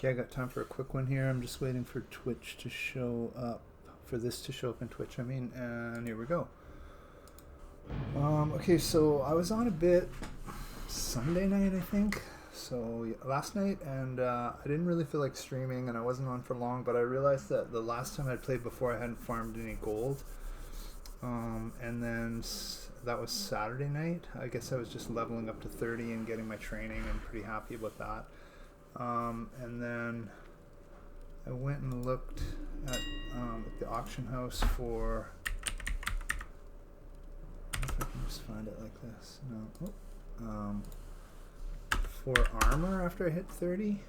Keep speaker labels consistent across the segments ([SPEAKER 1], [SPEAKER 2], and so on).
[SPEAKER 1] Okay, I got time for a quick one here. I'm just waiting for Twitch to show up, for this to show up in Twitch, I mean, and here we go. Okay, so I was on a bit Sunday night, I think, so last night, and I didn't really feel like streaming, and I wasn't on for long, but I realized that the last time I'd played before I hadn't farmed any gold, and then that was Saturday night. I guess I was just leveling up to 30 and getting my training, and pretty happy about that. And then I went and looked at the auction house for, I don't know if I can just find it like this. No. For armor after I hit 30.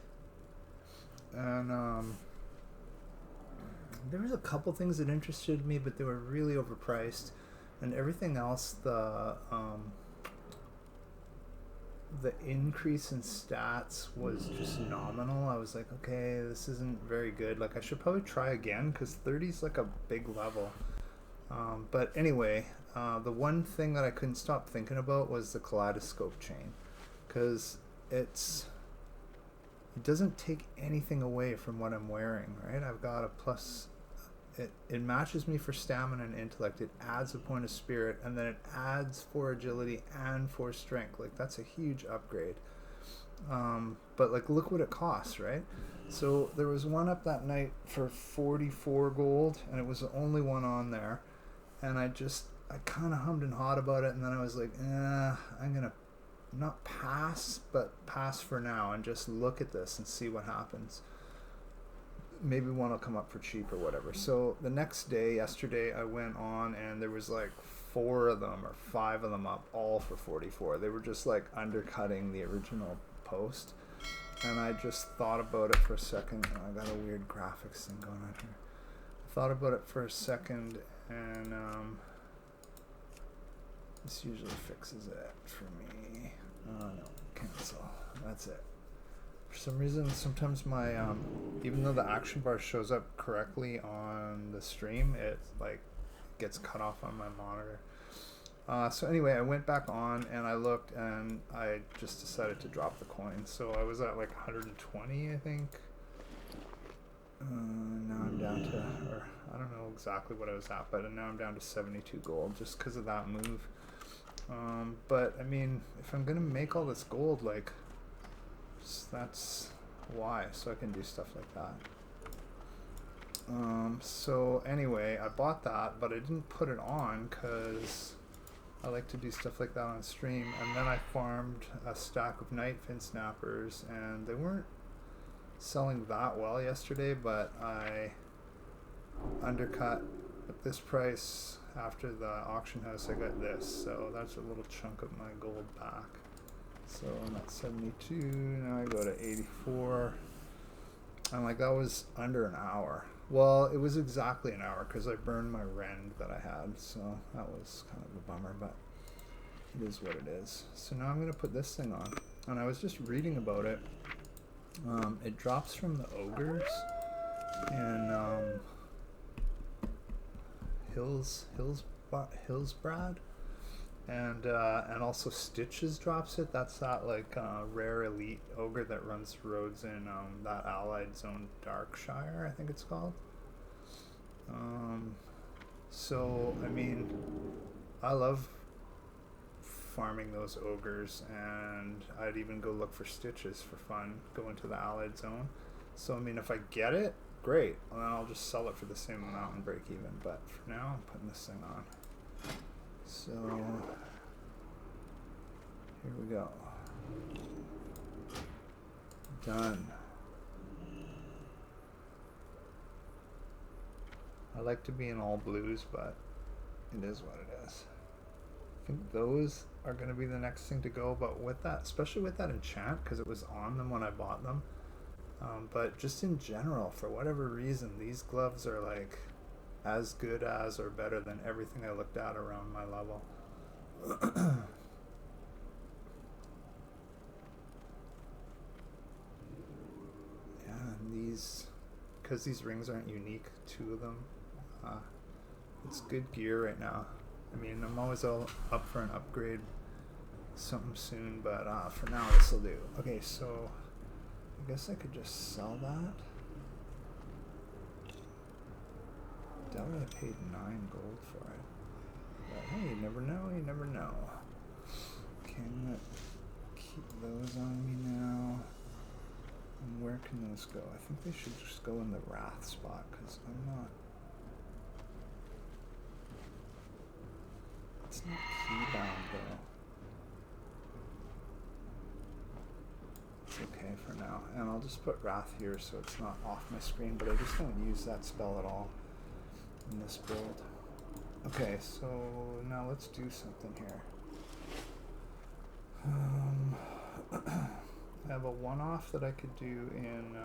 [SPEAKER 1] And there was a couple things that interested me, but they were really overpriced. And everything else, the increase in stats was just nominal. I was like, okay, this isn't very good. Like, I should probably try again, because 30 is like a big level. But anyway, the one thing that I couldn't stop thinking about was the Kaleidoscope chain, because it doesn't take anything away from what I'm wearing, right? I've got a plus. It matches me for stamina and intellect. It adds a point of spirit, and then it adds 4 agility and 4 strength. Like, that's a huge upgrade. But like, look what it costs, right? So there was one up that night for 44 gold, and it was the only one on there. And I kind of hummed and hawed about it, and then I was like, I'm gonna not pass, but pass for now, and just look at this and see what happens. Maybe one will come up for cheap or whatever. So the next day, yesterday, I went on, and there was like 4 of them or 5 of them up, all for 44. They were just like undercutting the original post. And I just thought about it for a second. I got a weird graphics thing going on here. I thought about it for a second, and this usually fixes it for me. Oh no, cancel. That's it. For some reason, sometimes my even though the action bar shows up correctly on the stream, it like gets cut off on my monitor. So anyway, I went back on and I looked, and I just decided to drop the coin. So I was at like 120, I think. Now I'm down to, or I don't know exactly what I was at, but now I'm down to 72 gold just because of that move. But I mean, if I'm gonna make all this gold, like, that's why, so I can do stuff like that. So anyway, I bought that, but I didn't put it on because I like to do stuff like that on stream. And then I farmed a stack of night fin snappers, and they weren't selling that well yesterday, but I undercut at this price. After the auction house, I got this, so that's a little chunk of my gold back. So I'm at 72, now I go to 84, and like, that was under an hour. Well, it was exactly an hour because I burned my rend that I had, so that was kind of a bummer, but it is what it is. So now I'm going to put this thing on, and I was just reading about it. It drops from the ogres in Hillsbrad. And also Stitches drops it. That's that like rare elite ogre that runs roads in that allied zone Darkshire, I think it's called. So I mean, I love farming those ogres, and I'd even go look for Stitches for fun, go into the allied zone. So I mean, if I get it, great, and then I'll just sell it for the same amount and break even. But for now, I'm putting this thing on. So here we go. Done. I like to be in all blues, but it is what it is. I think those are going to be the next thing to go, but with that, especially with that enchant, because it was on them when I bought them. But just in general, for whatever reason, these gloves are like as good as or better than everything I looked at around my level. Yeah, and these, because these rings aren't unique, 2 of them, it's good gear right now. I mean, I'm always all up for an upgrade something soon, but for now this will do. Okay, so I guess I could just sell that. Doubt I paid 9 gold for it. But hey, you never know, you never know. Okay, I'm gonna keep those on me now. And where can those go? I think they should just go in the Wrath spot, because I'm not... It's not keybound though. It's okay for now. And I'll just put Wrath here so it's not off my screen, but I just don't use that spell at all in this build. Okay, so now let's do something here. I have a one-off that I could do in...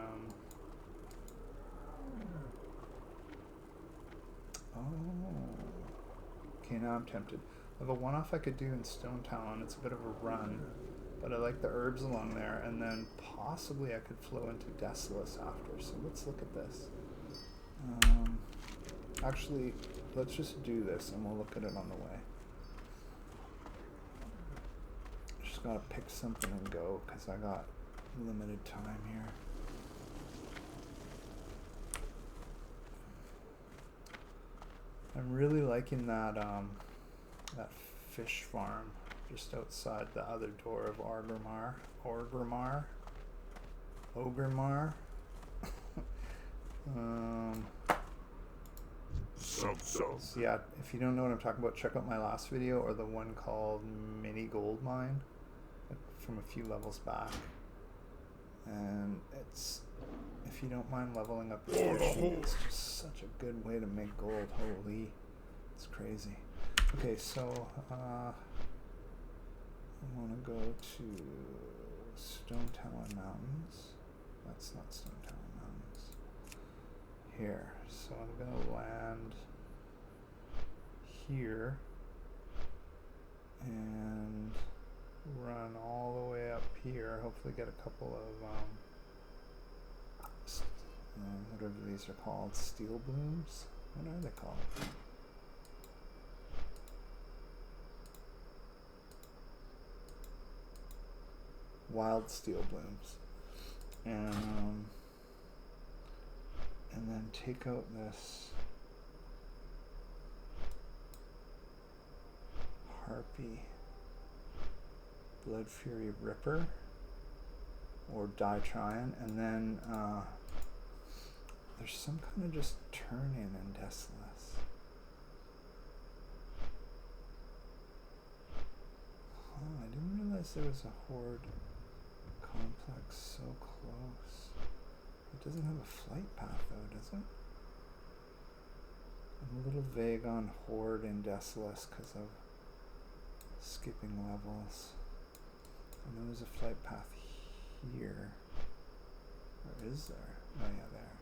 [SPEAKER 1] Okay, now I'm tempted. I have a one-off I could do in Stone Talon. It's a bit of a run, but I like the herbs along there, and then possibly I could flow into Desolace after. So let's look at this. Actually, let's just do this, and we'll look at it on the way. Just gotta pick something and go, because I got limited time here. I'm really liking that that fish farm just outside the other door of Orgrimmar. So yeah, if you don't know what I'm talking about, check out my last video or the one called Mini Gold Mine from a few levels back. And it's, if you don't mind leveling up your fishing, it's just such a good way to make gold. Holy, it's crazy. Okay, so I want to go to Stone Talon Mountains. That's not Stone Talon Mountains. Here, so I'm gonna land here and run all the way up here. Hopefully get a couple of whatever these are called, steel blooms. What are they called? Wild steel blooms. And then take out this Harpy Blood Fury Ripper or Ditrion, and then there's some kind of just turn in Desolace. Oh, I didn't realize there was a horde complex so close. It doesn't have a flight path though, does it? I'm a little vague on horde in Desolace because of skipping levels. I know there's a flight path here. Or is there? Oh yeah, there.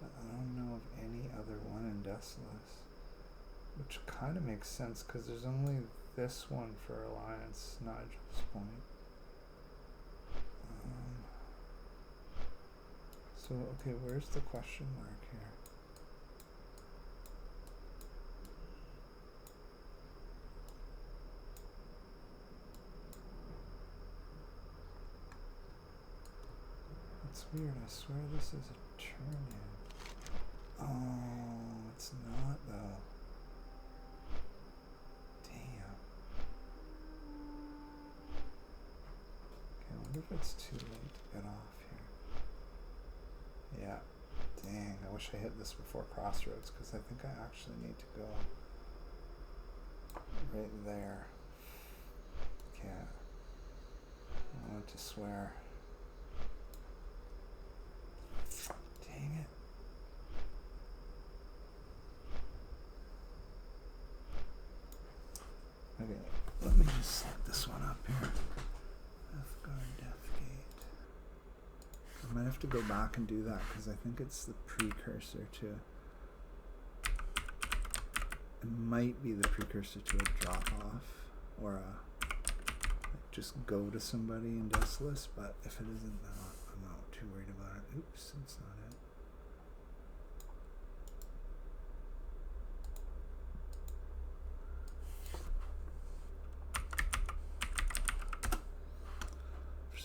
[SPEAKER 1] But I don't know of any other one in Desolace. Which kind of makes sense because there's only this one for Alliance Nigel's Point. So, okay, where's the question mark here? It's weird, I swear this is a turn-in. Oh, it's not though. Damn. Okay, I wonder if it's too late to get off here. Yeah. Dang, I wish I hit this before Crossroads because I think I actually need to go right there. Okay. I want to swear. Dang it. Okay, let me just set this one up here. Deathguard, Deathgate. I might have to go back and do that because I think it's the precursor to... It might be the precursor to a drop-off or a... Like just go to somebody in Desolace, but if it isn't that, I'm not too worried about it. Oops, it's not it.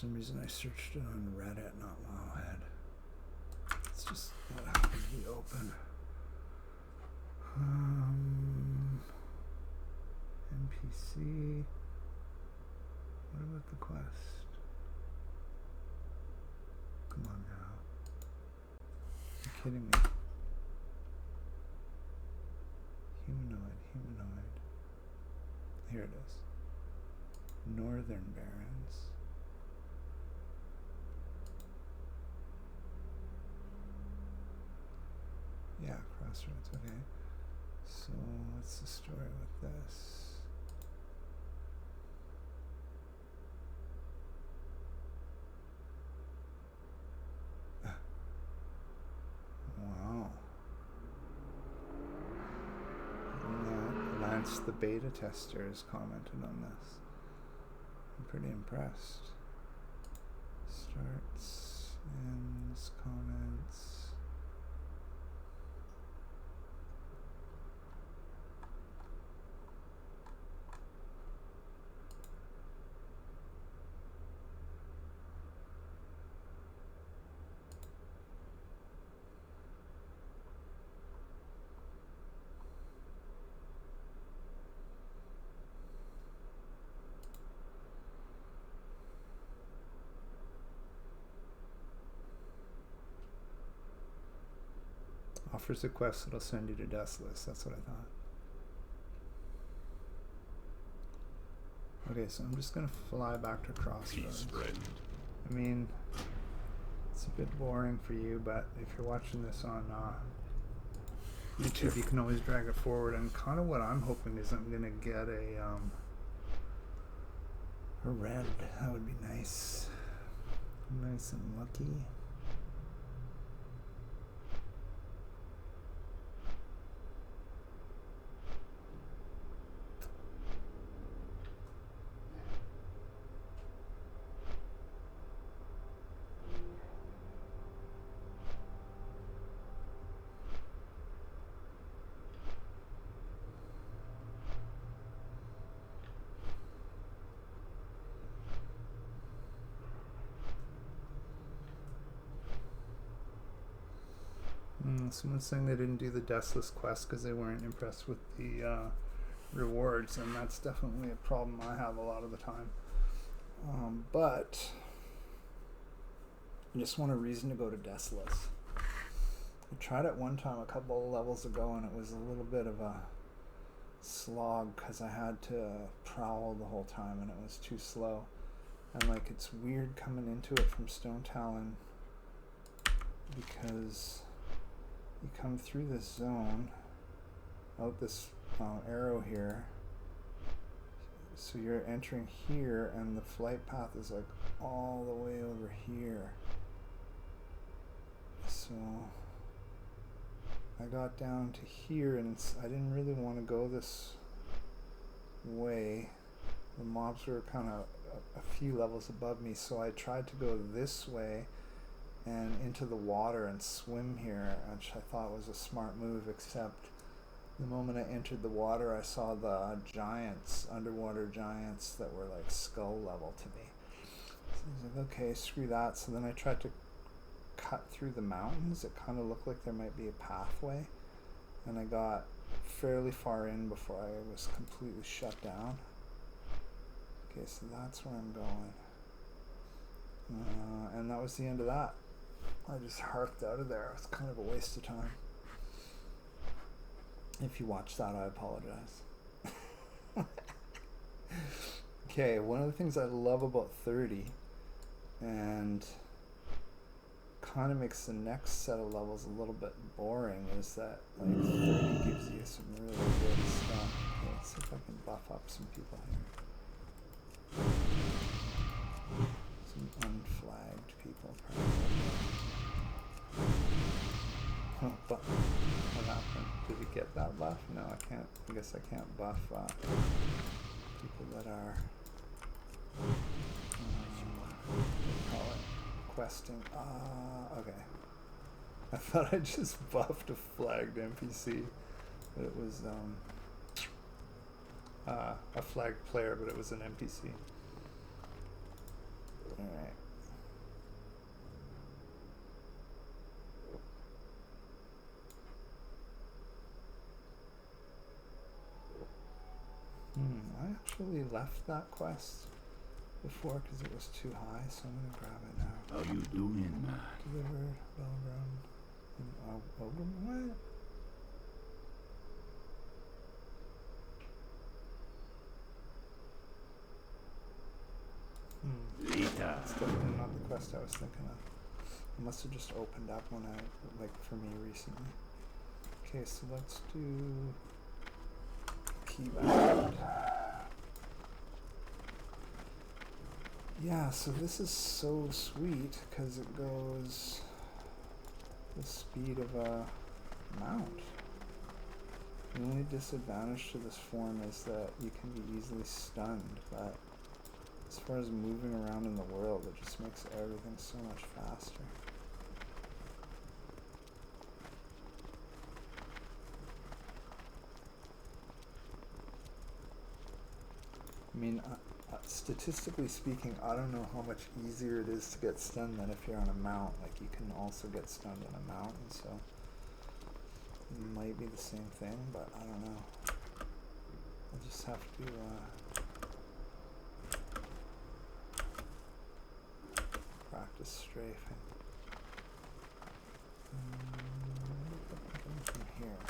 [SPEAKER 1] some reason I searched it on Reddit, not Wowhead. It's just what happens to be open. NPC. What about the quest? Come on now. Are you kidding me? Humanoid. Here it is. Northern Barrens. Yeah, Crossroads, okay. So what's the story with this? Wow. Lance the beta tester has commented on this. I'm pretty impressed. Starts, ends, comments. Offers a quest that'll send you to Deathless. That's what I thought. Okay, so I'm just gonna fly back to Crossroads. I mean, it's a bit boring for you, but if you're watching this on YouTube, you can always drag it forward. And kind of what I'm hoping is I'm gonna get a red. That would be nice. Nice and lucky. Someone's saying they didn't do the Deathless quest because they weren't impressed with the rewards, and that's definitely a problem I have a lot of the time. But I just want a reason to go to Deathless. I tried it one time a couple of levels ago, and it was a little bit of a slog because I had to prowl the whole time, and it was too slow. And like, it's weird coming into it from Stone Talon because you come through this zone out this arrow here, so you're entering here, and the flight path is like all the way over here. So I got down to here, and I didn't really want to go this way. The mobs were kind of a few levels above me, so I tried to go this way and into the water and swim here, which I thought was a smart move, except the moment I entered the water, I saw the giants, underwater giants that were like skull level to me. So I was like, okay, screw that. So then I tried to cut through the mountains. It kind of looked like there might be a pathway, and I got fairly far in before I was completely shut down. Okay, so that's where I'm going. And that was the end of that. I just harked out of there. It was kind of a waste of time. If you watched that, I apologize. Okay, one of the things I love about 30, and kind of makes the next set of levels a little bit boring, is that like 30 gives you some really good stuff. Okay, let's see if I can buff up some people here. Some unflagged people, probably. Oh, but what happened? Did we get that buff? No, I can't. I guess I can't buff people that are what do you call it? Questing. Okay. I thought I just buffed a flagged NPC, but it was a flagged player, but it was an NPC. Alright. I actually left that quest before because it was too high, so I'm gonna grab it now.
[SPEAKER 2] How you doing, man?
[SPEAKER 1] Delivered, Belgrun, and what? That's definitely not the quest I was thinking of. It must have just opened up when for me recently. Okay, so let's do keybound. Yeah, so this is so sweet because it goes the speed of a mount. The only disadvantage to this form is that you can be easily stunned, but as far as moving around in the world, it just makes everything so much faster. I mean, statistically speaking, I don't know how much easier it is to get stunned than if you're on a mount. Like, you can also get stunned on a mount, and so it might be the same thing, but I don't know. I'll just have to practice strafing. From here.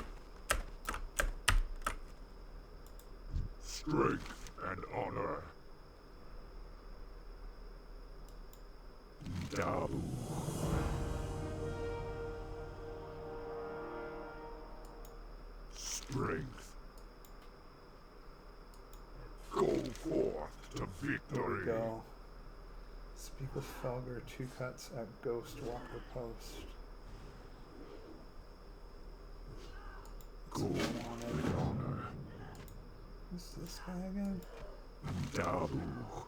[SPEAKER 2] Strength and honor. Dabu. Strength. Go forth to victory.
[SPEAKER 1] There we go. Speak with Felger, 2 cuts at Ghost Walker Post.
[SPEAKER 2] Go and honor.
[SPEAKER 1] Who's this guy again?
[SPEAKER 2] Dabu.
[SPEAKER 1] Oh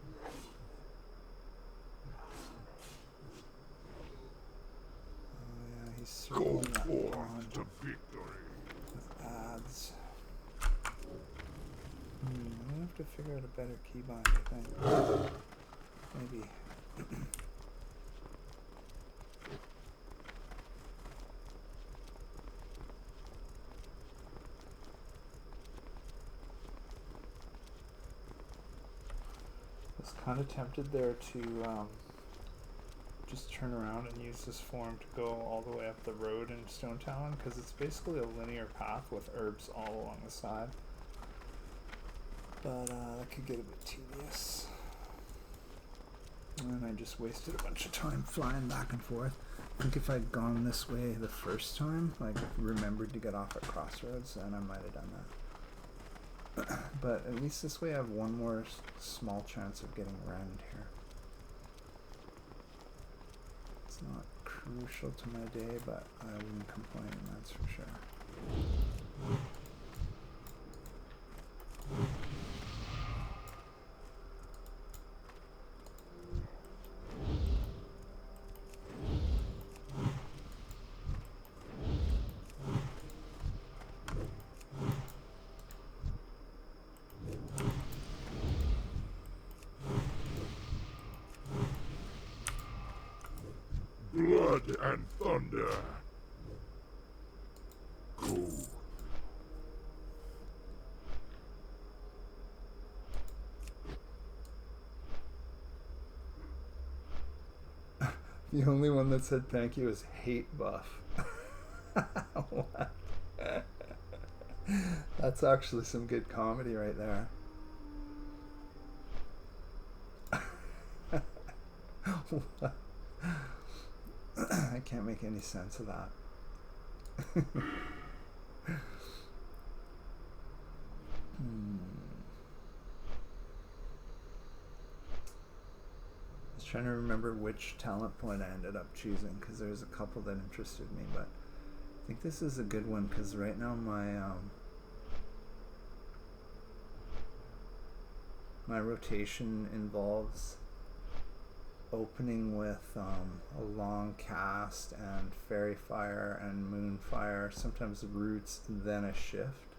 [SPEAKER 1] yeah, he's
[SPEAKER 2] Go
[SPEAKER 1] circling that
[SPEAKER 2] forth
[SPEAKER 1] pond
[SPEAKER 2] to victory.
[SPEAKER 1] with ads. I'm gonna have to figure out a better keybind, I think. Maybe. I was kind of tempted there to just turn around and use this form to go all the way up the road in Stone Talon, because it's basically a linear path with herbs all along the side. But that could get a bit tedious. And I just wasted a bunch of time flying back and forth. I think if I'd gone this way the first time, like remembered to get off at Crossroads, then I might have done that. But at least this way I have one more small chance of getting around here. It's not crucial to my day, but I wouldn't complain, that's for sure.
[SPEAKER 2] Blood and thunder. Go.
[SPEAKER 1] The only one that said thank you is Hate Buff. What? That's actually some good comedy right there. What? I can't make any sense of that. I was trying to remember which talent point I ended up choosing, because there's a couple that interested me, but I think this is a good one, because right now my rotation involves opening with a long cast and fairy fire and moon fire, sometimes roots, then a shift,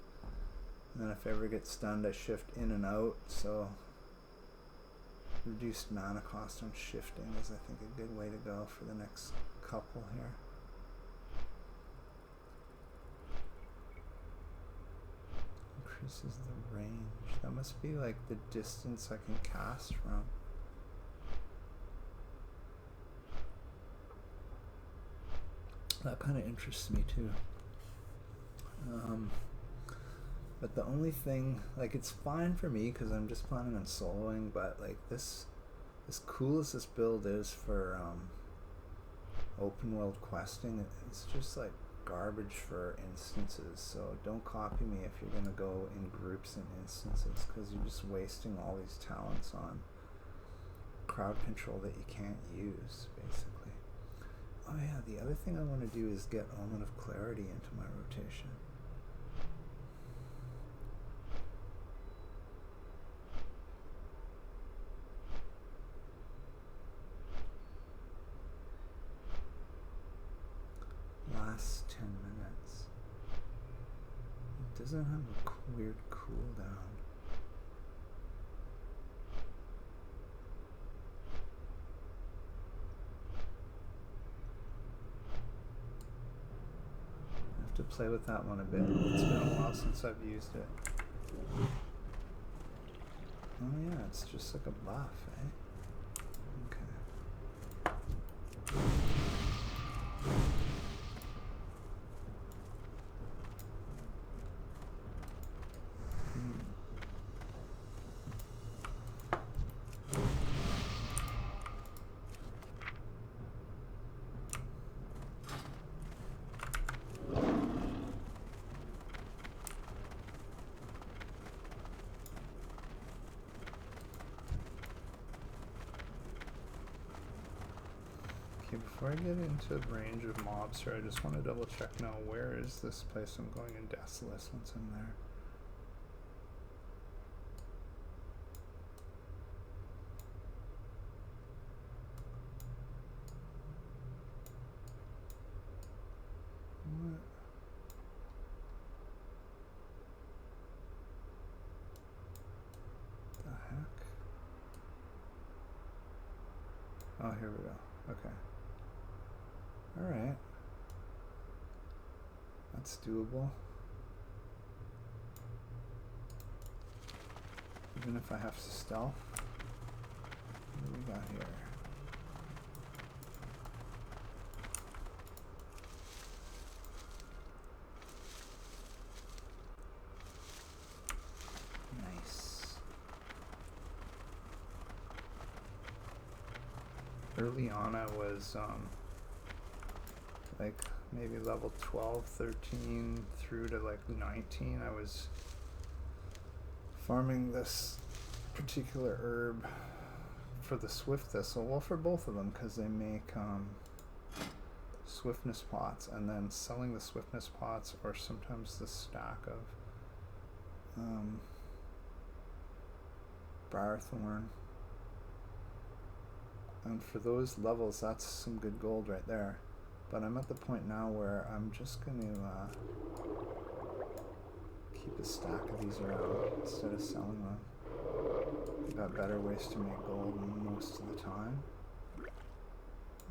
[SPEAKER 1] and then if I ever get stunned I shift in and out, so reduced mana cost on shifting is, I think, a good way to go for the next couple here. Increases the range. That must be like the distance I can cast from. That kind of interests me too. But the only thing, like, it's fine for me because I'm just planning on soloing, but like this, as cool as this build is for open world questing, it's just like garbage for instances. So don't copy me if you're gonna go in groups and instances, because you're just wasting all these talents on crowd control that you can't use, basically. Oh yeah, the other thing I want to do is get Omen of Clarity into my rotation. Last 10 minutes. It doesn't have a weird cooldown. I have to play with that one a bit. It's been a while since I've used it. Oh yeah, it's just like a buff, eh? Before I get into range of mobs here, I just want to double check now, where is this place I'm going in Desolus once I'm there? What? The heck? Oh, here we go. Okay. Alright. That's doable. Even if I have to stealth. What do we got here? Nice. Early on I was like maybe level 12, 13 through to like 19, I was farming this particular herb for the swift thistle, well, for both of them, because they make swiftness pots, and then selling the swiftness pots or sometimes the stack of Briarthorn. And for those levels, that's some good gold right there. But I'm at the point now where I'm just going to keep a stack of these around instead of selling them. I've got better ways to make gold most of the time.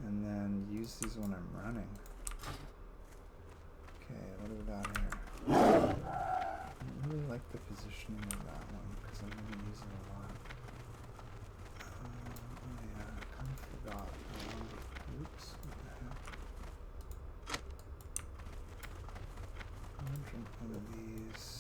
[SPEAKER 1] And then use these when I'm running. Okay, what do we got here? I really like the positioning of that one because I'm going to use it a lot. Oh yeah, I kind of forgot. Oops, what the heck? I'm going to drink one of these.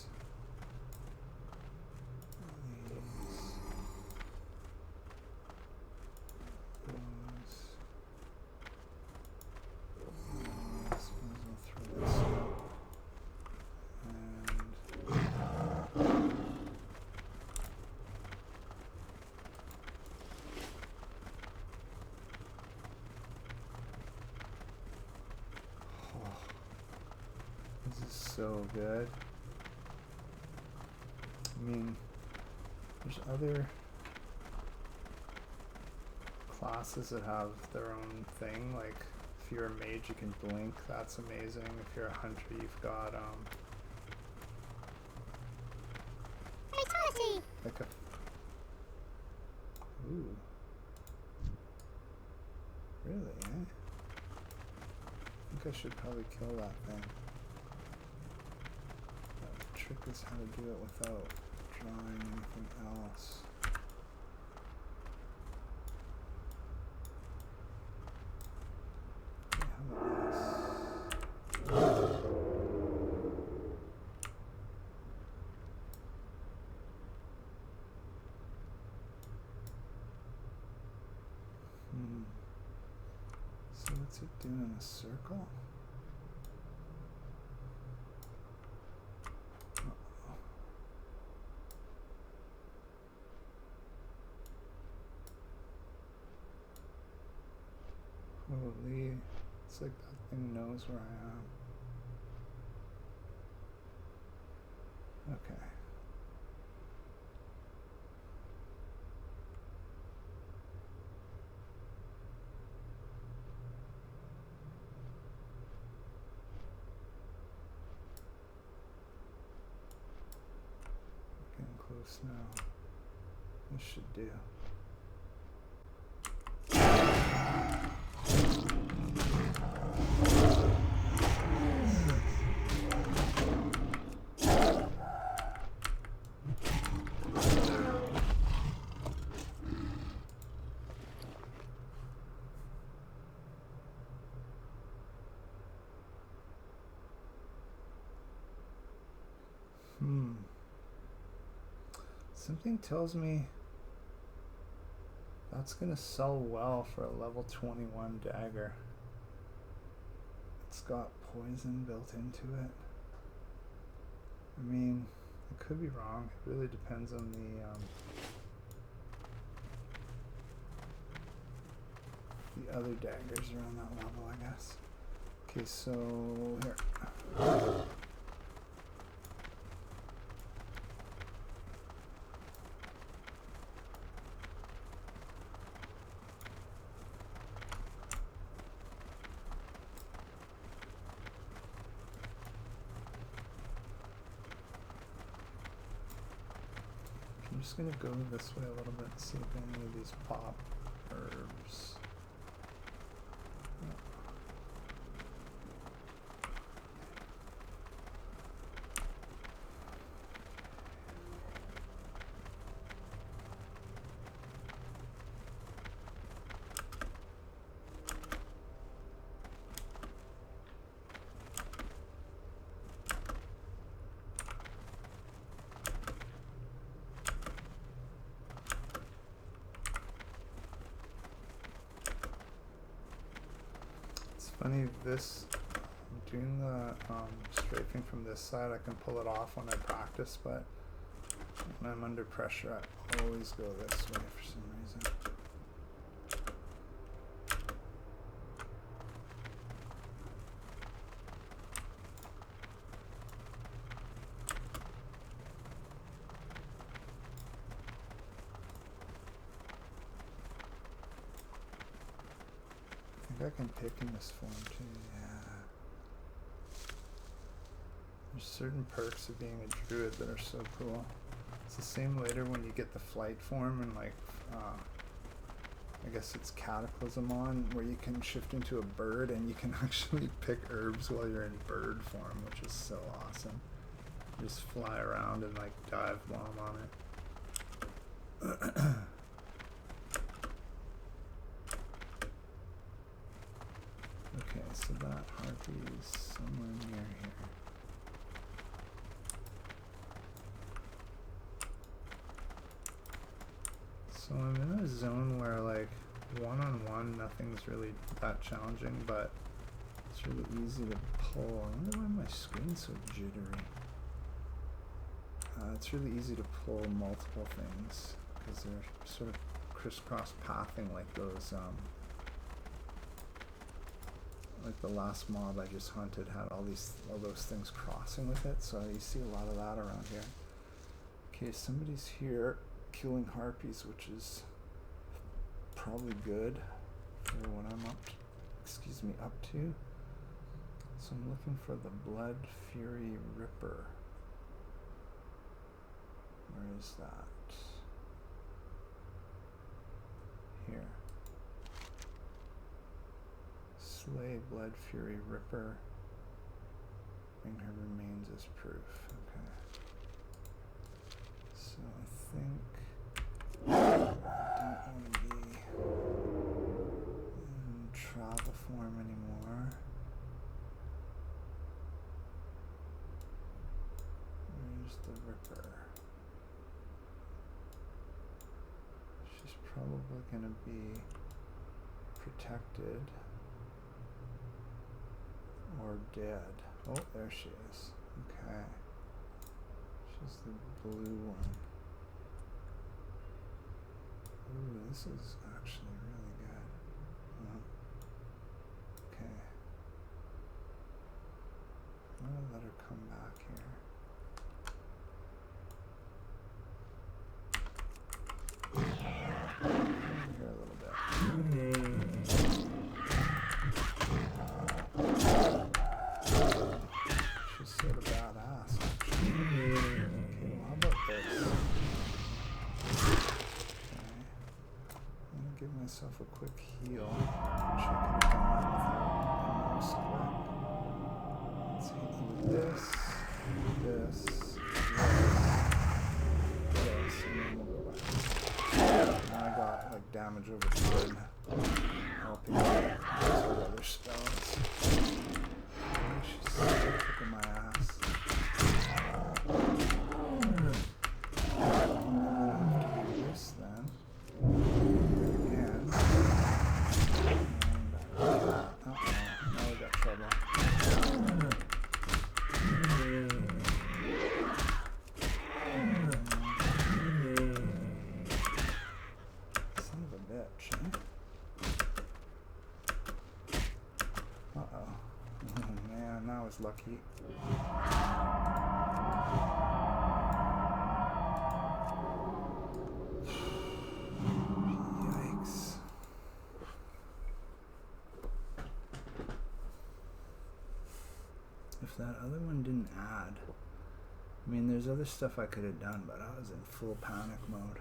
[SPEAKER 1] This is so good. I mean, there's other classes that have their own thing, like if you're a mage you can blink, that's amazing. If you're a hunter you've got like a Ooh. Really, eh? I think I should probably kill that thing. The trick is how to do it without drawing anything else. Okay, how about this? So what's it doing in a circle? Holy, it's like that thing knows where I am. Okay. Getting close now. This should do. Something tells me that's gonna sell well for a level 21 dagger. It's got poison built into it. I mean, I could be wrong. It really depends on the other daggers around that level, I guess. Okay, so here. I'm just gonna go this way a little bit and see if any of these pop herbs. Funny, this, doing the strafing from this side, I can pull it off when I practice, but when I'm under pressure, I always go this way for some reason. I can pick in this form too, yeah. There's certain perks of being a druid that are so cool. It's the same later when you get the flight form and like, I guess it's Cataclysm on, where you can shift into a bird and you can actually pick herbs while you're in bird form, which is so awesome. You just fly around and like dive bomb on it. Okay, so that harpy is somewhere near here. So I'm in a zone where like one-on-one nothing's really that challenging, but it's really easy to pull. I wonder why my screen's so jittery. It's really easy to pull multiple things because they're sort of crisscross pathing like those like the last mob I just hunted had all those things crossing with it, so you see a lot of that around here. Okay, somebody's here killing harpies, which is probably good for what I'm up to. So I'm looking for the Blood Fury Ripper. Where is that? here? Slay, Blood Fury, Ripper. Bring her remains as proof. Okay. So I think I don't want to be in travel form anymore. Where's the Ripper? She's probably going to be protected or dead. Oh, there she is. Okay. She's the blue one. Ooh, this is actually really good. Okay. I'm gonna let her come back here. Here a little bit. She's sort of badass, actually. Okay, well, how about this? I'm gonna give myself a quick heal. Wish I could have done that without a mouse click. Let's hit you with this, this, and then we'll go back. Now I got like damage over turn, helping me with other spells. She's still kicking my ass. This then. Again. Uh-oh. Now we got trouble. Son of a bitch, eh? Uh-oh. Oh man, that was lucky. Yikes. If that other one didn't add, I mean, there's other stuff I could have done, but I was in full panic mode.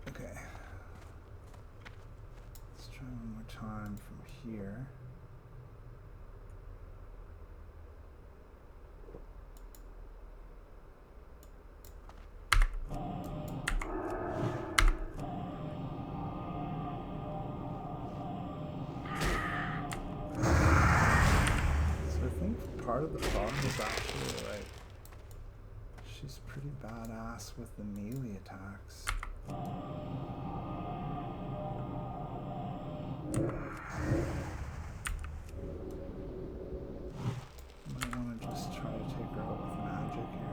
[SPEAKER 1] Okay. Let's try one more time from here. So I think part of the problem is actually like she's pretty badass with the melee attacks. Might want to just try to take her out with magic here.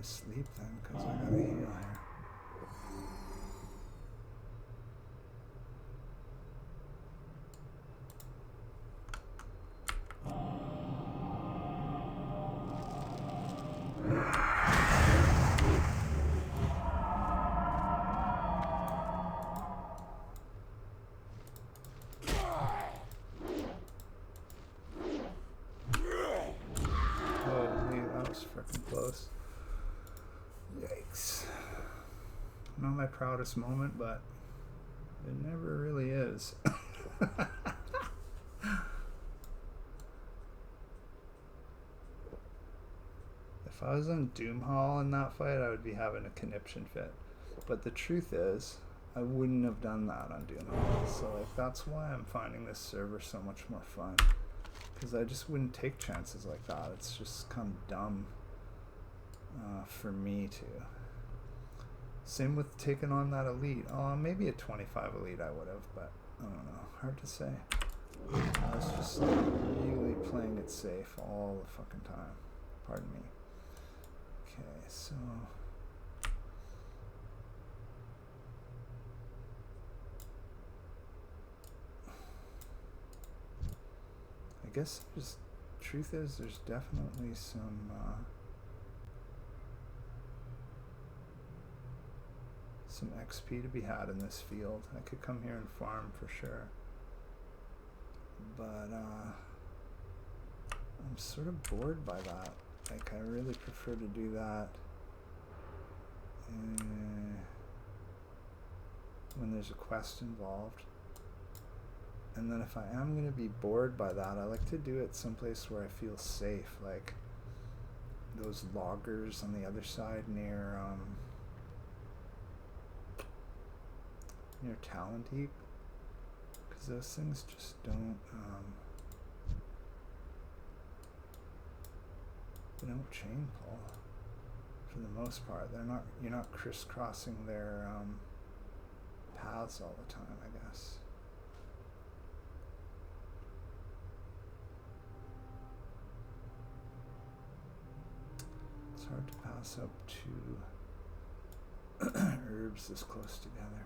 [SPEAKER 1] Sleep then, because I gotta heal here. Holy, that was freaking close. Yikes. Not my proudest moment, but it never really is. If I was on Doomhall in that fight, I would be having a conniption fit. But the truth is, I wouldn't have done that on Doomhall. So like that's why I'm finding this server so much more fun. Because I just wouldn't take chances like that. It's just kind of dumb for me to. Same with taking on that elite. Maybe a 25 elite I would have, but I don't know. Hard to say. I was just really playing it safe all the fucking time. Pardon me. Okay, so I guess there's, truth is there's definitely some XP to be had in this field. I could come here and farm for sure, but I'm sort of bored by that. Like, I really prefer to do that when there's a quest involved. And then if I am going to be bored by that, I like to do it someplace where I feel safe, like those loggers on the other side near Talent Heap, because those things just don't they don't chain pull for the most part. You're not crisscrossing their paths all the time, I guess. It's hard to pass up two herbs this close together.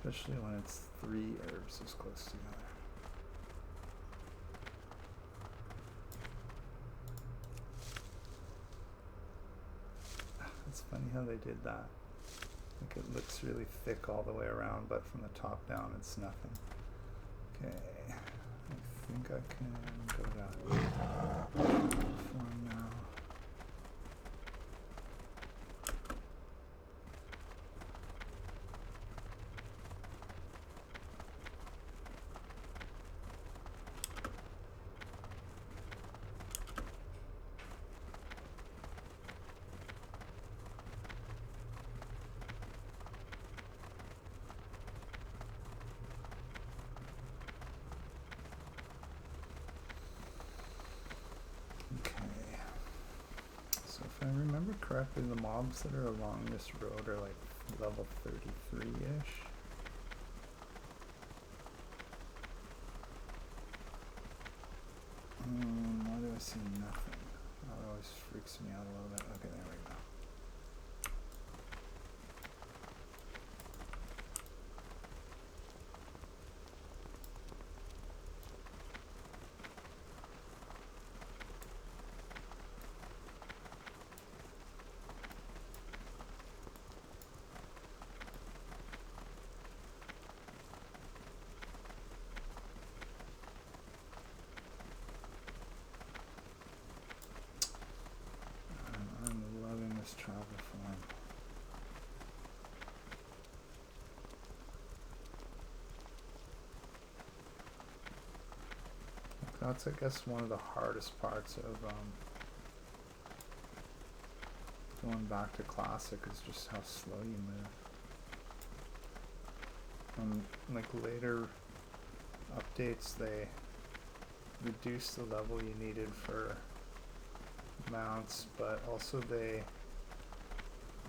[SPEAKER 1] Especially when it's 3 herbs as close together. It's funny how they did that. Like, it looks really thick all the way around, but from the top down it's nothing. Okay, I think I can go to form now. If I remember correctly, the mobs that are along this road are like level 33-ish. Why do I see nothing? That always freaks me out a little bit. Okay, there we go. Travel form. That's, I guess, one of the hardest parts of going back to Classic is just how slow you move. Like later updates, they reduced the level you needed for mounts, but also they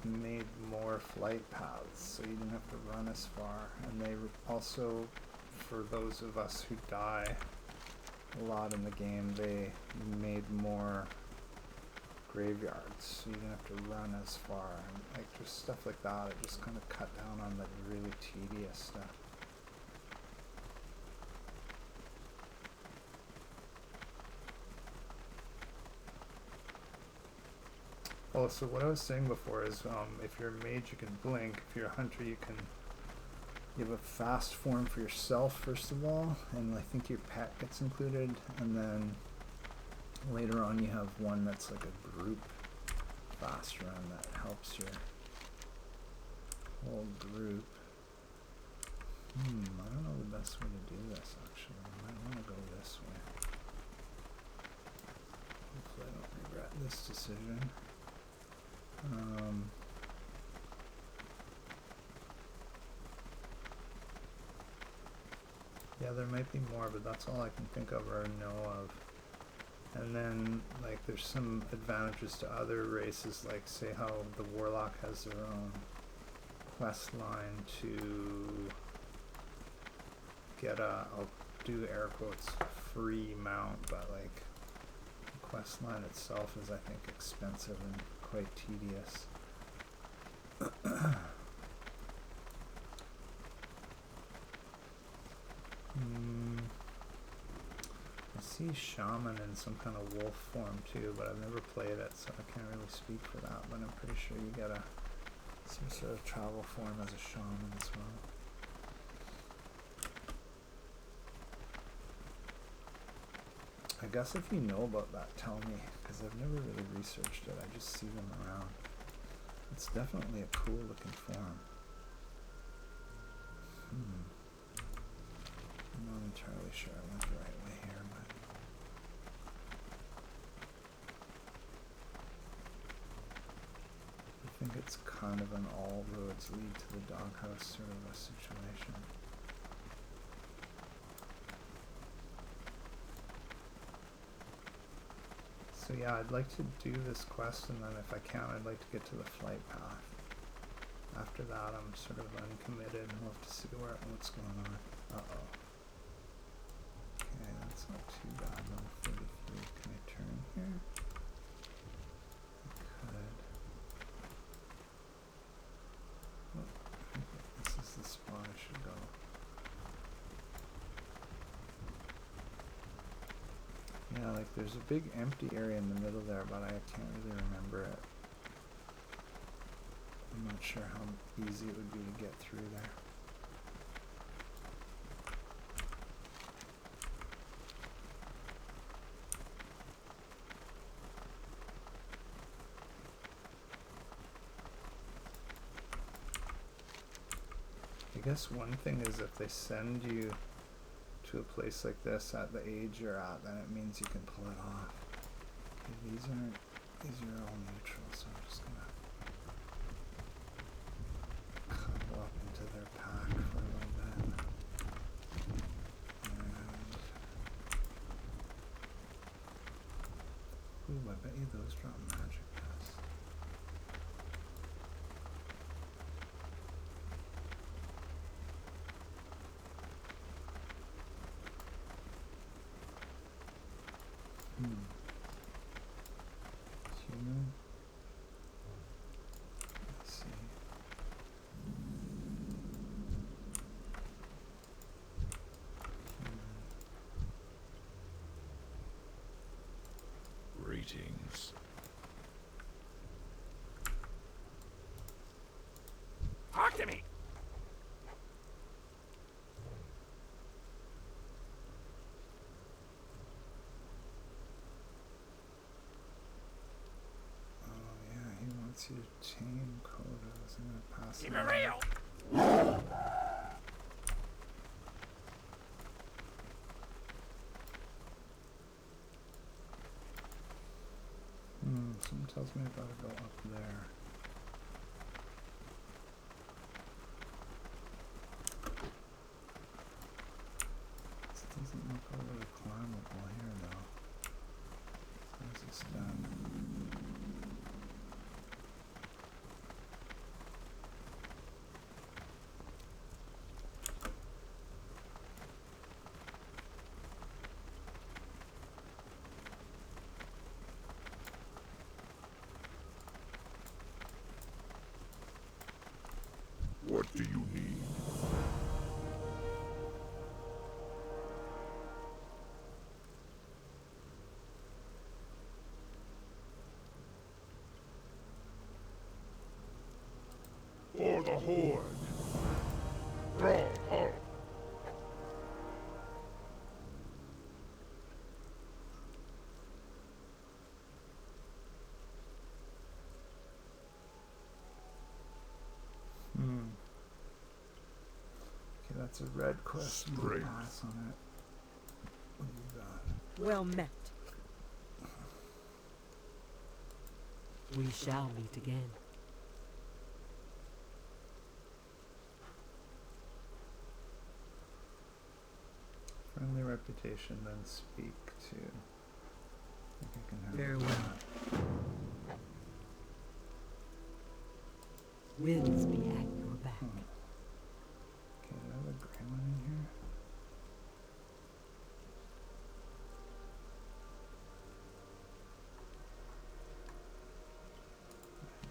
[SPEAKER 1] made more flight paths, so you didn't have to run as far. And they also, for those of us who die a lot in the game, they made more graveyards, so you didn't have to run as far. And like just stuff like that, it just kind of cut down on the really tedious stuff. Oh, so what I was saying before is, if you're a mage, you can blink. If you're a hunter, you have a fast form for yourself, first of all, and I think your pet gets included, and then later on you have one that's like a group fast run that helps your whole group. I don't know the best way to do this, actually. I might want to go this way. Hopefully I don't regret this decision. Yeah, there might be more, but that's all I can think of or know of. And then, like, there's some advantages to other races, like, say how the Warlock has their own quest line to get a, I'll do air quotes, free mount, but, like, the quest line itself is, I think, expensive and quite tedious. I see Shaman in some kind of wolf form too, but I've never played it, so I can't really speak for that, but I'm pretty sure you get some sort of travel form as a Shaman as well. I guess if you know about that, tell me, because I've never really researched it. I just see them around. It's definitely a cool looking form. I'm not entirely sure I went the right way here, but I think it's kind of an all roads lead to the doghouse sort of a situation. So yeah, I'd like to do this quest, and then if I can, I'd like to get to the flight path. After that, I'm sort of uncommitted. We'll have to see what's going on. Uh-oh. Okay, that's not too bad. Level 33. Can I turn here? I could. Oh, I think this is the spot I should go. Yeah, like there's a big empty area in the middle there, but I can't really remember it. I'm not sure how easy it would be to get through there. I guess one thing is if they send you to a place like this at the age you're at, then it means you can pull it off. Okay, these are all neutral, so I'm just gonna cuddle up into their pack for a little bit. And ooh, I bet you those drop magic dust. Human. Let's see.
[SPEAKER 2] Greetings. Talk to me.
[SPEAKER 1] You to tame quotas. I'm gonna pass
[SPEAKER 2] Keep
[SPEAKER 1] it
[SPEAKER 2] it real.
[SPEAKER 1] Someone tells me I gotta go up there. This doesn't look overly climbable here though. How's this done?
[SPEAKER 2] What do you need? For the Horde. Brawl hard.
[SPEAKER 1] that's a red quest.
[SPEAKER 2] Strength.
[SPEAKER 1] Pass on it. What do you got?
[SPEAKER 3] Well met. We shall meet again.
[SPEAKER 1] Friendly reputation, then speak to. I think I can have
[SPEAKER 3] Very
[SPEAKER 1] that.
[SPEAKER 3] well. Winds be at your back.
[SPEAKER 1] Okay, do I have a grey one in here?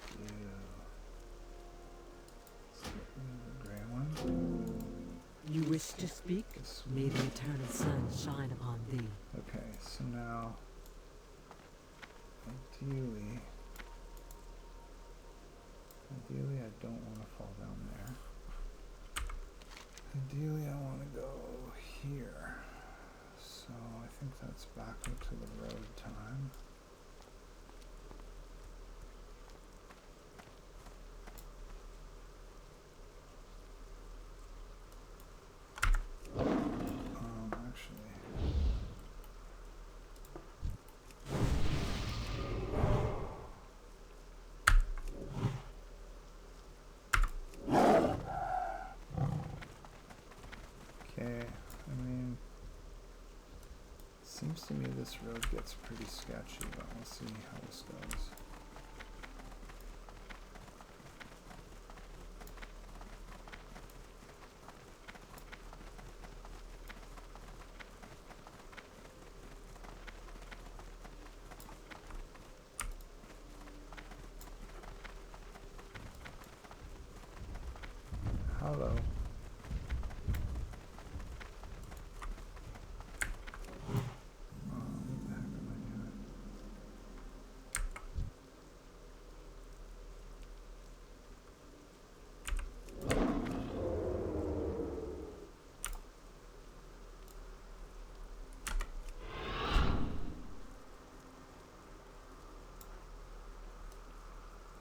[SPEAKER 1] I do. So we have a grey one.
[SPEAKER 3] You wish to speak?
[SPEAKER 1] This
[SPEAKER 3] May
[SPEAKER 1] one.
[SPEAKER 3] the eternal sun shine upon thee.
[SPEAKER 1] Okay, so now, ideally, I don't want to fall down there. Ideally, I want to go here. So I think that's back into the road time. Actually. Okay, I mean, seems to me this road gets pretty sketchy, but we'll see how this goes. Hello. What the heck am I doing?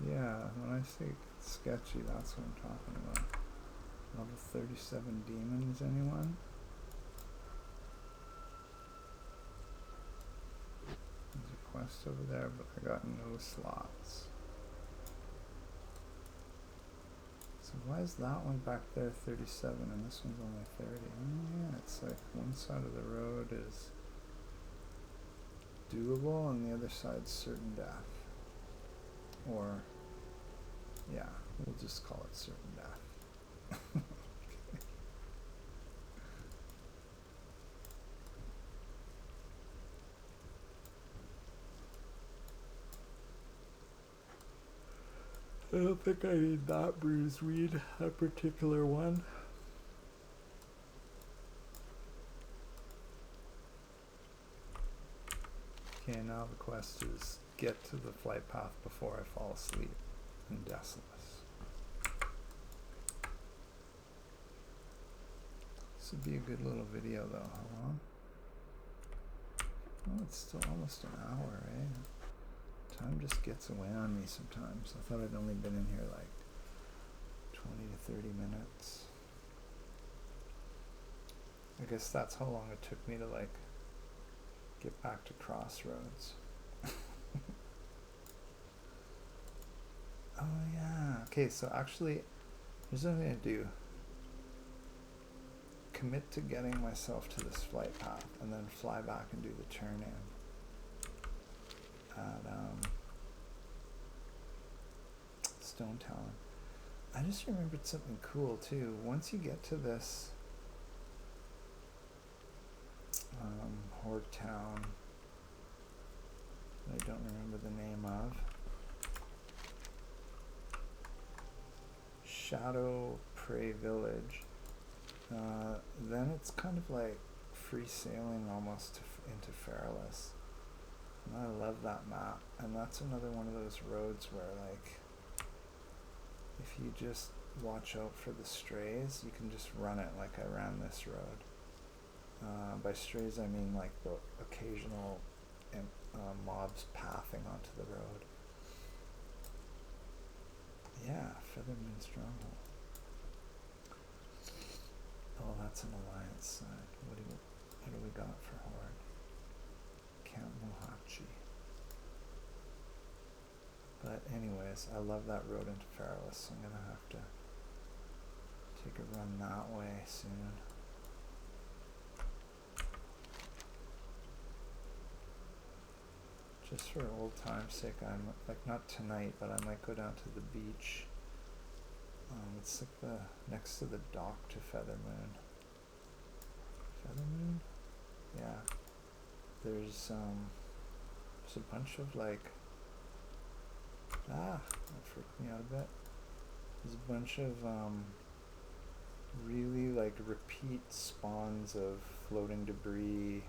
[SPEAKER 1] Yeah, when I say sketchy, that's what I'm talking about. Level 37 demons, anyone? There's a quest over there, but I got no slots. So why is that one back there 37 and this one's only 30? Oh yeah, it's like one side of the road is doable and the other side's certain death. Or, yeah, we'll just call it certain death. I don't think I need that bruised weed, that particular one. Okay, now the quest is get to the flight path before I fall asleep in Desolus. This would be a good little video though. How long? Oh, it's still almost an hour, eh? Time just gets away on me sometimes. I thought I'd only been in here like 20 to 30 minutes. I guess that's how long it took me to like get back to Crossroads. Oh yeah. Okay, so actually, here's what I'm gonna do. Commit to getting myself to this flight path and then fly back and do the turn in. At Stone Talon. I just remembered something cool too. Once you get to this Horde Town, that I don't remember the name of, Shadow Prey Village, then it's kind of like free sailing almost to into Fairless. And I love that map, and that's another one of those roads where like if you just watch out for the strays, you can just run it like I ran this road. By strays I mean like the occasional mobs pathing onto the road. Yeah, Featherman Stronghold. That's an alliance side. What do we got for Horde? Camp Muhachi. But anyways, I love that road into Fairless, so I'm gonna have to take a run that way soon. Just for old time's sake, I'm like, not tonight, but I might go down to the beach. It's like the next to the dock to Feathermoon. Feathermoon? Yeah. There's a bunch of like, that freaked me out a bit. There's a bunch of really like repeat spawns of floating debris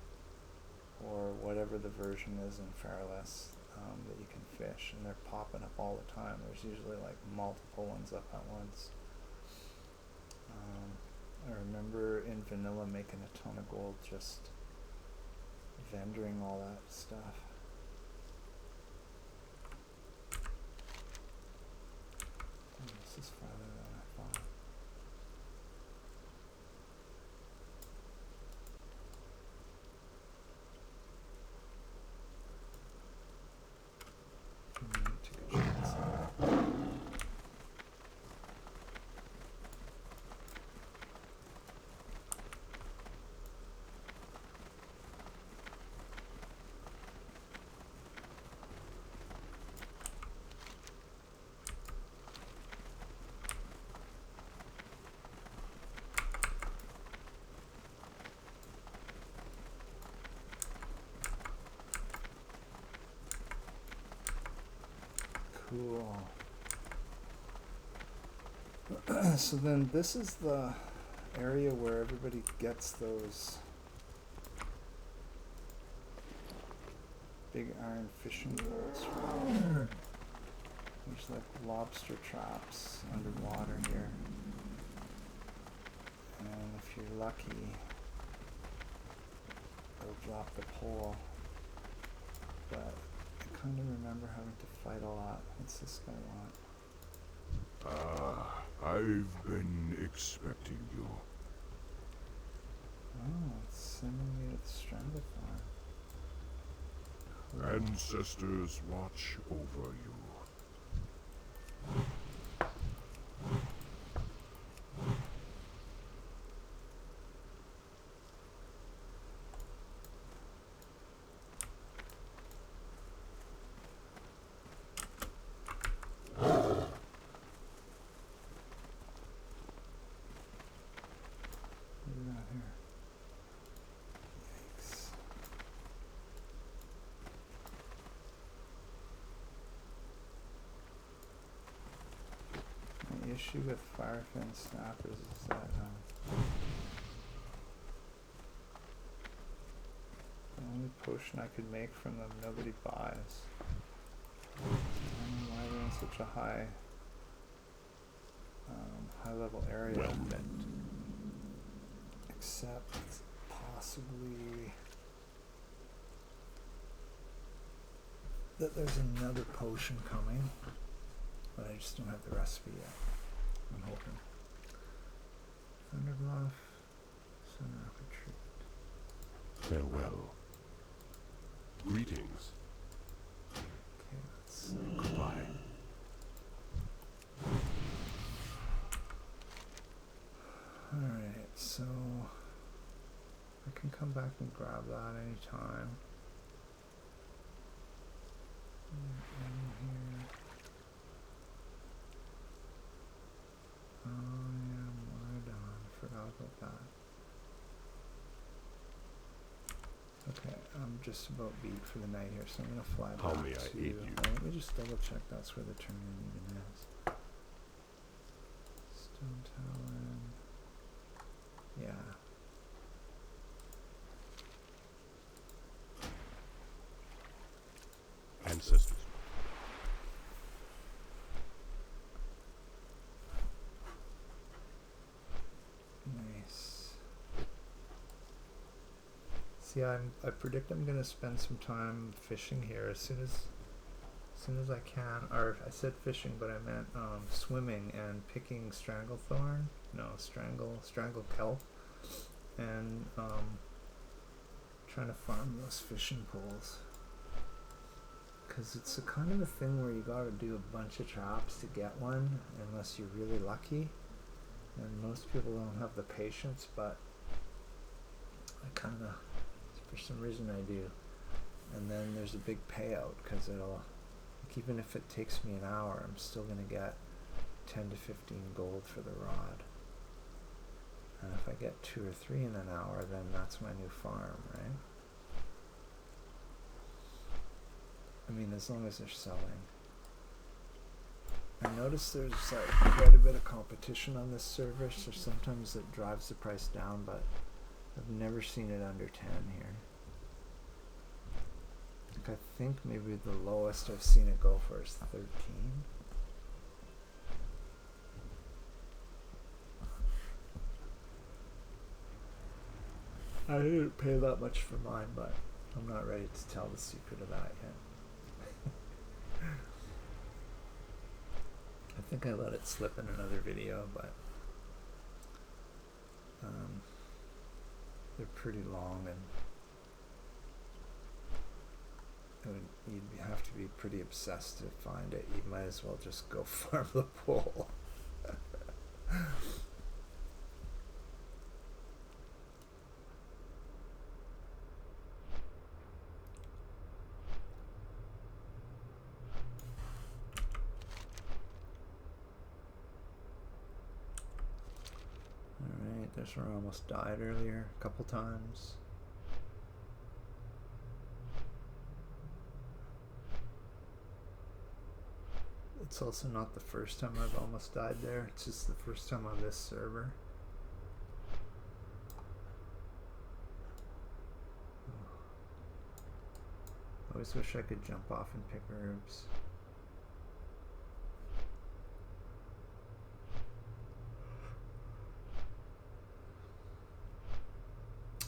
[SPEAKER 1] or whatever the version is in Fairless that you can fish, and they're popping up all the time. There's usually like multiple ones up at once. I remember in vanilla making a ton of gold just vendoring all that stuff. This is farther than I thought. Take a chance. Cool. So then this is the area where everybody gets those big iron fishing poles from. There's like lobster traps underwater here. And if you're lucky, they'll drop the pole. But I kind of remember having to fight a lot. What's this guy want?
[SPEAKER 2] I've been expecting you.
[SPEAKER 1] Oh, it's sending me to the Strangle Farm. Cool.
[SPEAKER 2] Ancestors watch over you. The issue with Firefin Snappers is that the only potion I could make from them nobody buys. I don't know why they're in such a high level area. Well met.
[SPEAKER 1] Except possibly that there's another potion coming, but I just don't have the recipe yet. I'm hoping. Thunderbluff, Sunrock Retreat.
[SPEAKER 2] Farewell. Greetings.
[SPEAKER 1] Okay, let's
[SPEAKER 2] Goodbye.
[SPEAKER 1] Alright, so I can come back and grab that anytime. Here. Oh yeah, Mordon. Forgot about that. Okay, I'm just about beat for the night here, so I'm gonna fly
[SPEAKER 2] How
[SPEAKER 1] back
[SPEAKER 2] may I
[SPEAKER 1] to.
[SPEAKER 2] aid you?
[SPEAKER 1] Let me just double check that's where the tournament even is. Stone Talon. Yeah.
[SPEAKER 2] Ancestors.
[SPEAKER 1] Nice. See, I predict I'm gonna spend some time fishing here as soon as I can. Or I said fishing, but I meant swimming and picking stranglethorn. No, strangle kelp. and trying to farm those fishing poles. Because it's a kind of a thing where you gotta do a bunch of traps to get one, unless you're really lucky. And most people don't have the patience, but I kind of, for some reason I do. And then there's a big payout, because it'll, like, even if it takes me an hour, I'm still gonna get 10 to 15 gold for the rod. And if I get 2 or 3 in an hour, then that's my new farm, right? I mean, as long as they're selling. I noticed there's like quite a bit of competition on this server, so sometimes it drives the price down, but I've never seen it under 10 here. Like, I think maybe the lowest I've seen it go for is 13. I didn't pay that much for mine, but I'm not ready to tell the secret of that yet. I think I let it slip in another video, but they're pretty long, and you'd have to be pretty obsessed to find it. You might as well just go farm the pole. Alright, this one almost died earlier a couple times. It's also not the first time I've almost died there, it's just the first time on this server. I always wish I could jump off and pick herbs.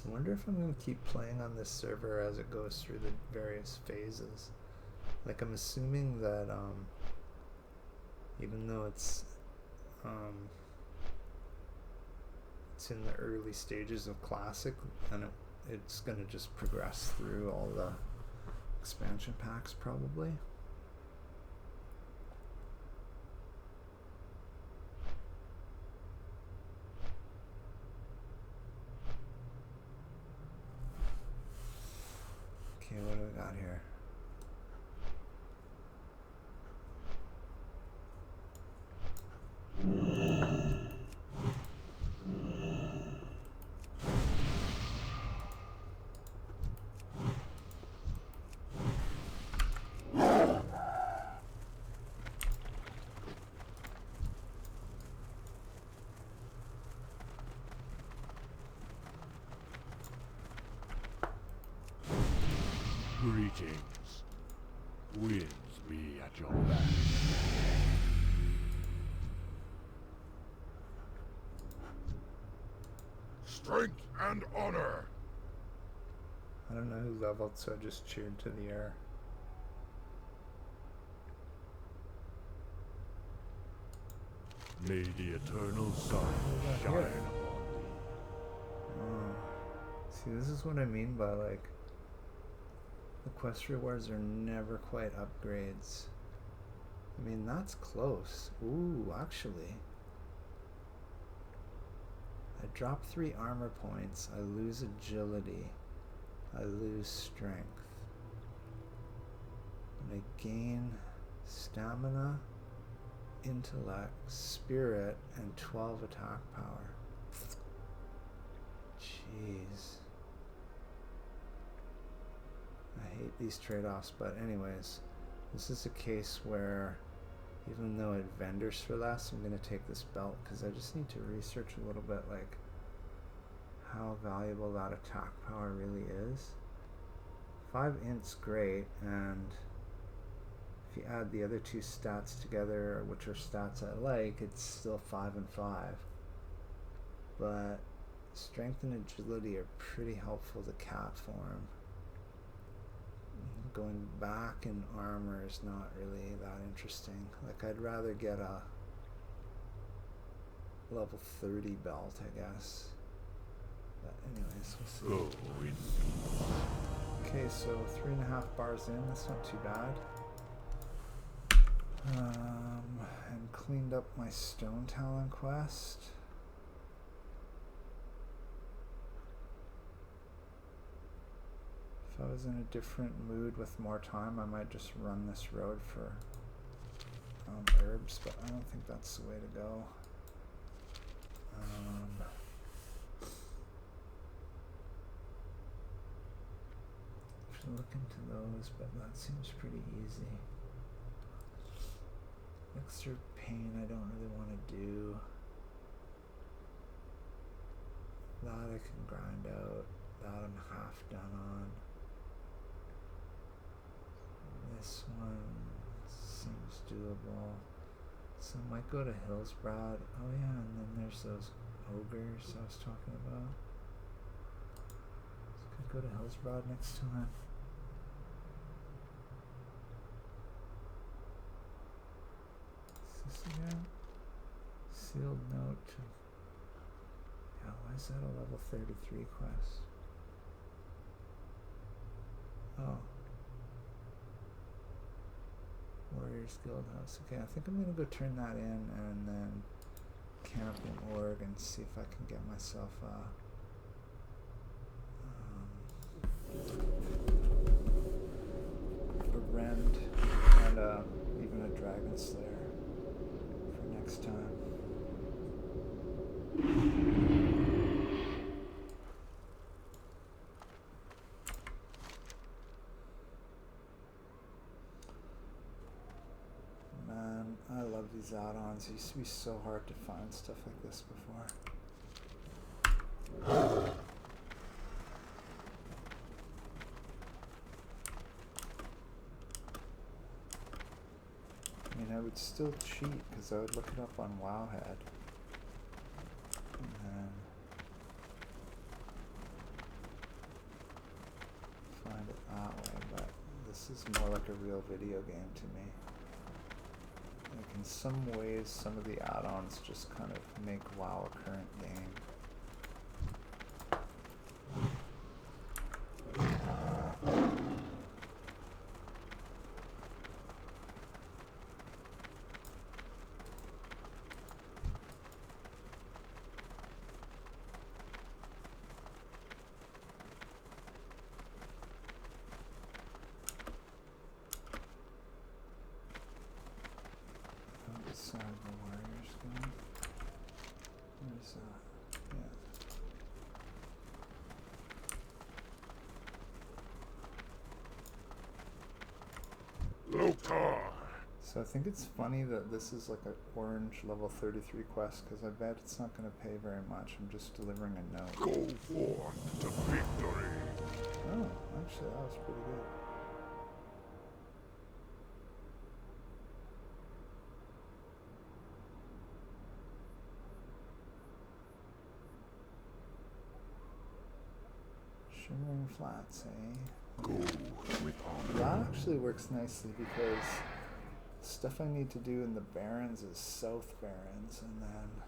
[SPEAKER 1] I wonder if I'm going to keep playing on this server as it goes through the various phases. Like, I'm assuming that even though it's in the early stages of Classic, and it's going to just progress through all the expansion packs probably. Okay, what do we got here?
[SPEAKER 4] Greetings. Winds be at your back. Strength and honor.
[SPEAKER 1] I don't know who leveled, so I just cheered to the air.
[SPEAKER 4] May the eternal sun shine
[SPEAKER 1] here?
[SPEAKER 4] upon thee.
[SPEAKER 1] See, this is what I mean by, like, the quest rewards are never quite upgrades. I mean, that's close. Ooh, actually. I drop 3 armor points. I lose agility. I lose strength. And I gain stamina, intellect, spirit, and 12 attack power. Jeez. I hate these trade-offs, but anyways, this is a case where even though it vendors for less, I'm going to take this belt because I just need to research a little bit, like, how valuable that attack power really is. 5 int's great, and if you add the other 2 stats together, which are stats I like, it's still 5 and 5. But strength and agility are pretty helpful to cat form. Going back in armor is not really that interesting. Like, I'd rather get a level 30 belt, I guess. But anyways, we'll see.
[SPEAKER 4] Go in.
[SPEAKER 1] Okay, so 3.5 bars in, that's not too bad. And cleaned up my Stone Talon quest. If I was in a different mood with more time, I might just run this road for herbs, but I don't think that's the way to go. Should look into those, but that seems pretty easy. Extra pain I don't really want to do. That I can grind out. That I'm half done on. This one seems doable. So I might go to Hillsbrad. Oh yeah, and then there's those ogres I was talking about. So could go to Hillsbrad next time. Is this again? Sealed note to... Yeah, why is that a level 33 quest? Oh. Warriors Guild House. Okay, I think I'm gonna go turn that in and then camp in Org and see if I can get myself a rend and even a dragon slayer for next time. Man, I love these add-ons. It used to be so hard to find stuff like this before. I mean, I would still cheat because I would look it up on Wowhead. And then find it that way, but this is more like a real video game to me. Like in some ways, some of the add-ons just kind of make WoW a current game. Side of the warriors going. Where's that? Yeah.
[SPEAKER 4] Lokar.
[SPEAKER 1] So I think it's funny that this is like an orange level 33 quest because I bet it's not going to pay very much. I'm just delivering a note.
[SPEAKER 4] Go forth to victory.
[SPEAKER 1] Oh, actually that was pretty good. Shimmering flats, eh?
[SPEAKER 4] Go with honor.
[SPEAKER 1] That actually works nicely because stuff I need to do in the Barrens is South Barrens, and then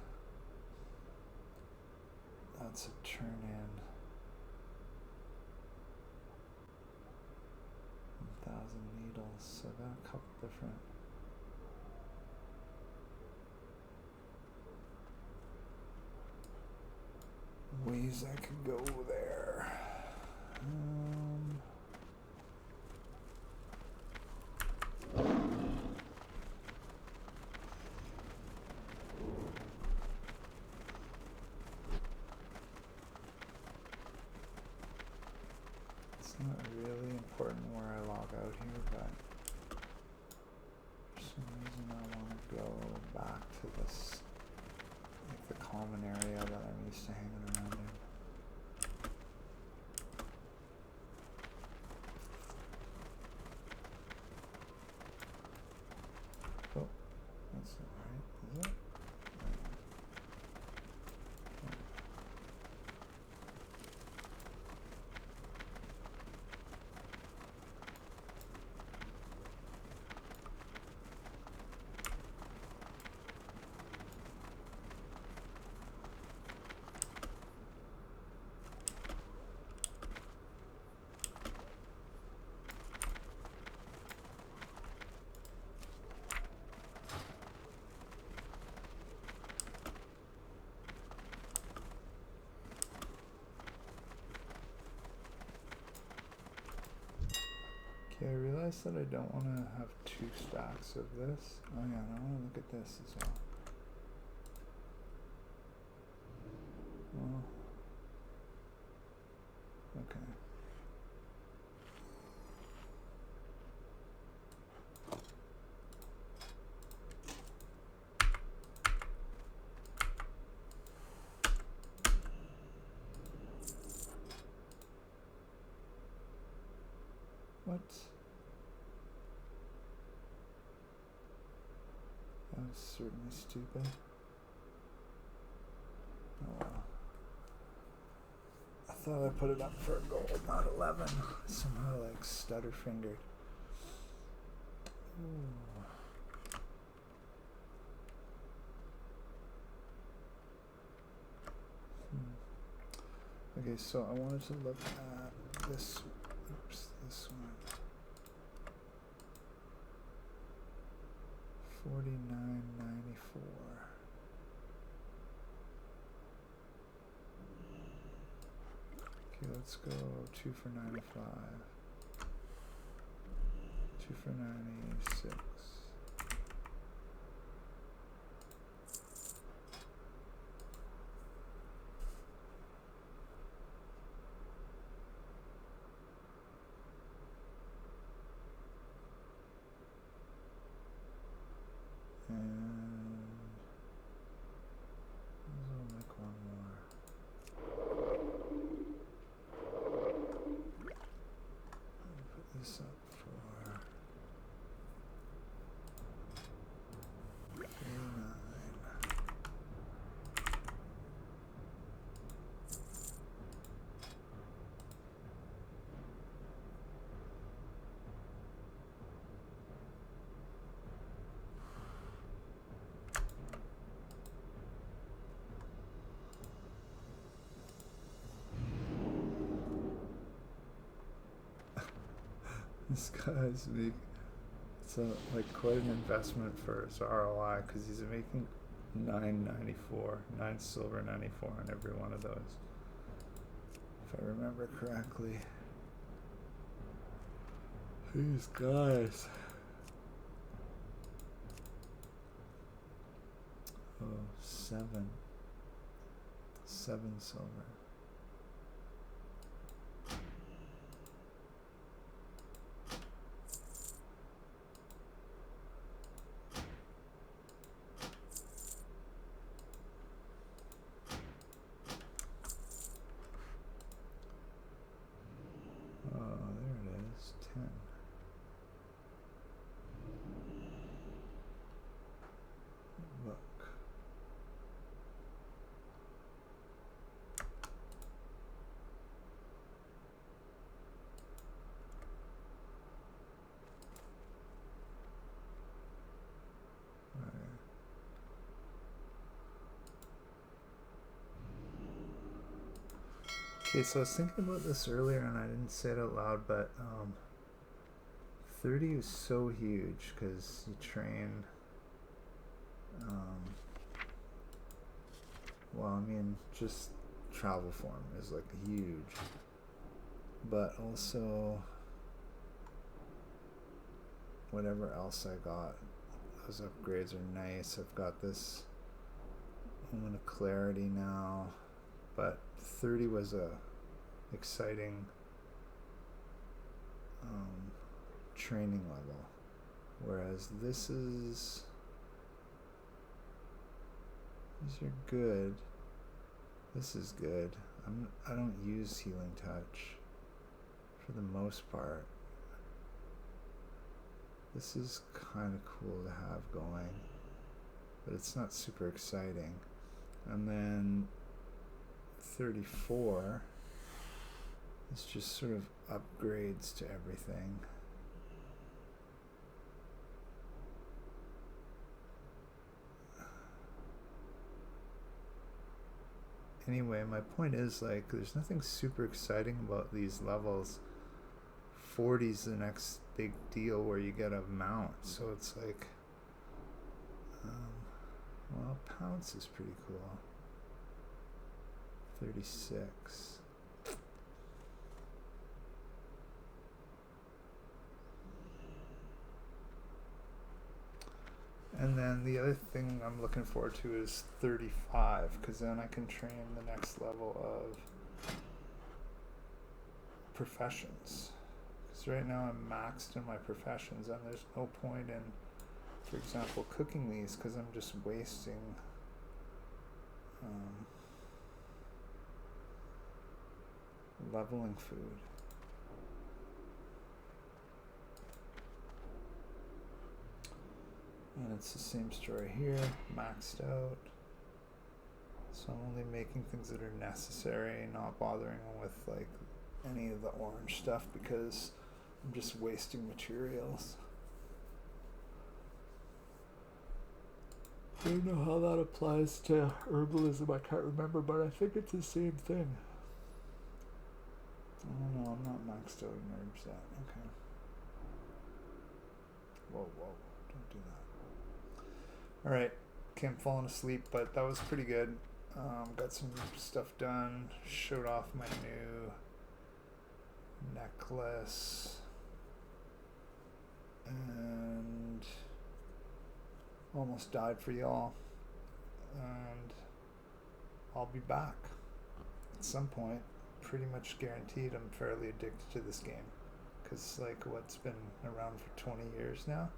[SPEAKER 1] that's a turn in 1,000 needles, so I got a couple different ways I could go there. It's not really important where I log out here, but for some reason I want to go back to this, like the common area that I'm used to hanging around in. Oh, that's not right, is it?
[SPEAKER 2] just that I don't want to have 2 stacks of this. Oh yeah, and I want to look at this as well. Well, okay. What? That was certainly stupid. Oh well. I thought I put it up for a gold, not 11. Somehow like stutter fingered. Ooh. Okay, so I wanted to look at this. Oops, this one. 49.94. Okay, let's go 2 for 95. 2 for 96. And I'll make one more. I'll put this up for 39. This guy's big. It's like quite an investment for his ROI because he's making 9.94, 9 silver 94 on every one of those. If I remember correctly. These guys. Oh, 7 silver. Okay, so I was thinking about this earlier and I didn't say it out loud, but 30 is so huge because you train, well, I mean, just travel form is like huge, but also whatever else I got, those upgrades are nice. I've got this moment of clarity now, but 30 was a exciting training level, whereas these are good. This is good. I don't use healing touch for the most part. This is kind of cool to have going, but it's not super exciting. And then 34 is just sort of upgrades to everything. Anyway, my point is, like, there's nothing super exciting about these levels. 40's the next big deal where you get a mount, so it's like, well, pounce is pretty cool. 36.
[SPEAKER 1] And then the other thing I'm looking forward to is 35, because then I can train the next level of professions. Because right now I'm maxed in my professions, and there's no point in, for example, cooking these, because I'm just wasting leveling food. And it's the same story here, maxed out. So I'm only making things that are necessary, not bothering with like any of the orange stuff, because I'm just wasting materials. I don't know how that applies to herbalism, I can't remember, but I think it's the same thing. Oh no, I'm not maxed out in herbs yet. Okay. Whoa, don't do that. Alright, okay, I'm falling asleep, but that was pretty good. Got some stuff done, showed off my new necklace, and almost died for y'all. And I'll be back at some point. Pretty much guaranteed. I'm fairly addicted to this game, because like what's been around for 20 years now.